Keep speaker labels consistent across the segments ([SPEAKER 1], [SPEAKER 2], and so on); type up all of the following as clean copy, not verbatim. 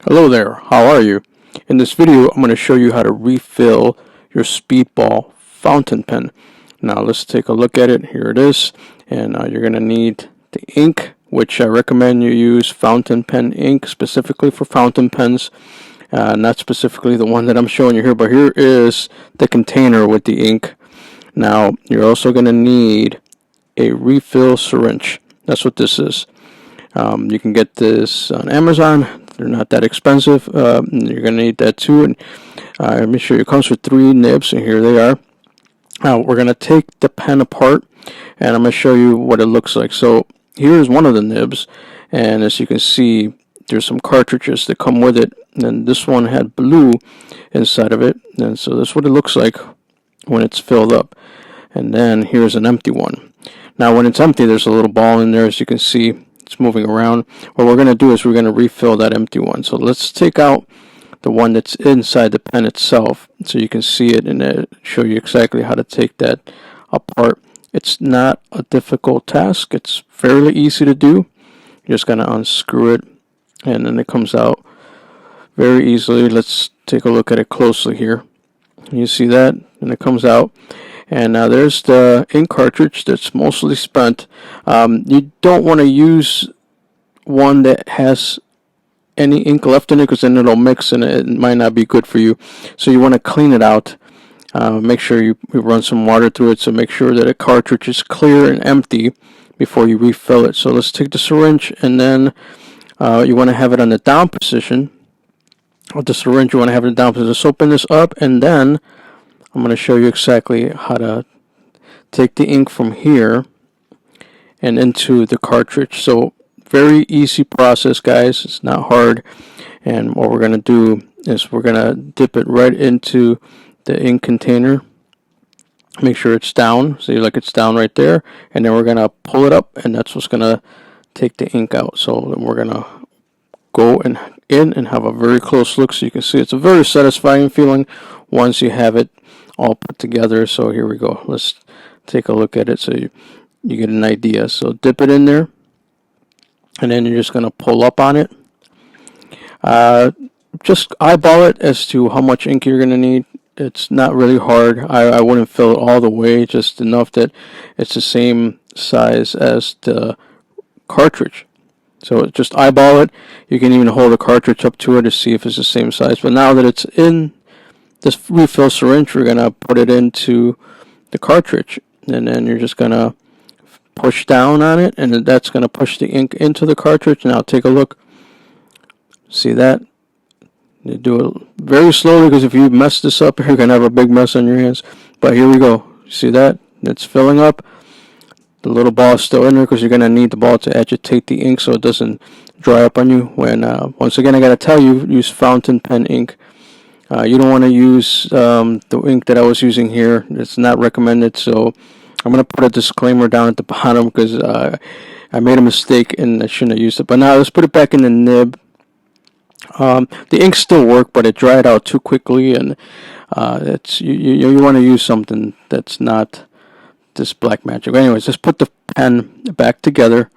[SPEAKER 1] Hello there, how are you? In this video, I'm going to show you how to refill your Speedball fountain pen. Now let's take a look at it. Here it is, and you're going to need the ink, which I recommend you use fountain pen ink specifically for fountain pens. Not specifically the one that I'm showing you here, but here is the container with the ink. Now you're also going to need a refill syringe. That's what this is. You can get this on Amazon. They're not that expensive. You're going to need that too. And let me show you. It comes with 3 nibs, and here they are. Now we're going to take the pen apart, and I'm going to show you what it looks like. So here's one of the nibs, and as you can see, there's some cartridges that come with it. And this one had blue inside of it, and so that's what it looks like when it's filled up. And then here's an empty one. Now when it's empty, there's a little ball in there, as you can see. It's moving around. What we're going to do is we're going to refill that empty one. So let's take out the one that's inside the pen itself so you can see it and show you exactly how to take that apart. It's not a difficult task. It's fairly easy to do. You're just going to unscrew it, and then it comes out very easily. Let's take a look at it closely here. You see that, and it comes out. And now there's the ink cartridge that's mostly spent. You don't want to use one that has any ink left in it, because then it'll mix and it might not be good for you. So you want to clean it out. Make sure you run some water through it, so make sure that a cartridge is clear and empty before you refill it. So let's take the syringe, and then you want to have it on the down position. With the syringe, you want to have it down position. Just open this up, and then I'm going to show you exactly how to take the ink from here and into the cartridge. So very easy process, guys. It's not hard. And what we're going to do is we're going to dip it right into the ink container. Make sure it's down. See, like it's down right there. And then we're going to pull it up, and that's what's going to take the ink out. So then we're going to go in and have a very close look, so you can see it's a very satisfying feeling once you have it all put together. So here we go. Let's take a look at it so you get an idea. So dip it in there, and then you're just going to pull up on it. Just eyeball it as to how much ink you're going to need. It's not really hard. I wouldn't fill it all the way, just enough that it's the same size as the cartridge. So just eyeball it. You can even hold the cartridge up to it to see if it's the same size. But now that it's in this refill syringe, we're going to put it into the cartridge. And then you're just going to push down on it, and that's going to push the ink into the cartridge. Now take a look. See that? You do it very slowly, because if you mess this up, you're going to have a big mess on your hands. But here we go. See that? It's filling up. The little ball is still in there, because you're going to need the ball to agitate the ink so it doesn't dry up on you. When once again, I got to tell you, use fountain pen ink. You don't want to use the ink that I was using here. It's not recommended. So I'm going to put a disclaimer down at the bottom, because I made a mistake and I shouldn't have used it. But now let's put it back in the nib. The ink still worked, but it dried out too quickly, and you want to use something that's not this black magic. Anyways, let's put the pen back together,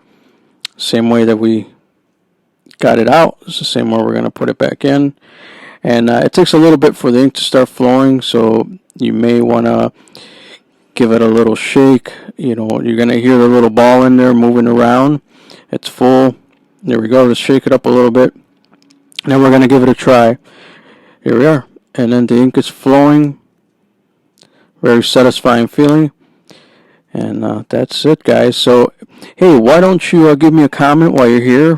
[SPEAKER 1] same way that we got it out. It's the same way we're going to put it back in, and it takes a little bit for the ink to start flowing, so you may want to give it a little shake. You know, you're going to hear the little ball in there moving around. It's full. There we go. Let's shake it up a little bit. Now we're going to give it a try. Here we are, and then the ink is flowing. Very satisfying feeling. And that's it, guys. So, hey, why don't you give me a comment while you're here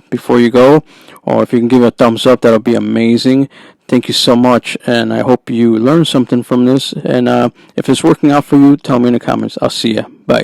[SPEAKER 1] before you go? Or if you can give me a thumbs up, that'll be amazing. Thank you so much. And I hope you learned something from this. And if it's working out for you, tell me in the comments. I'll see you. Bye.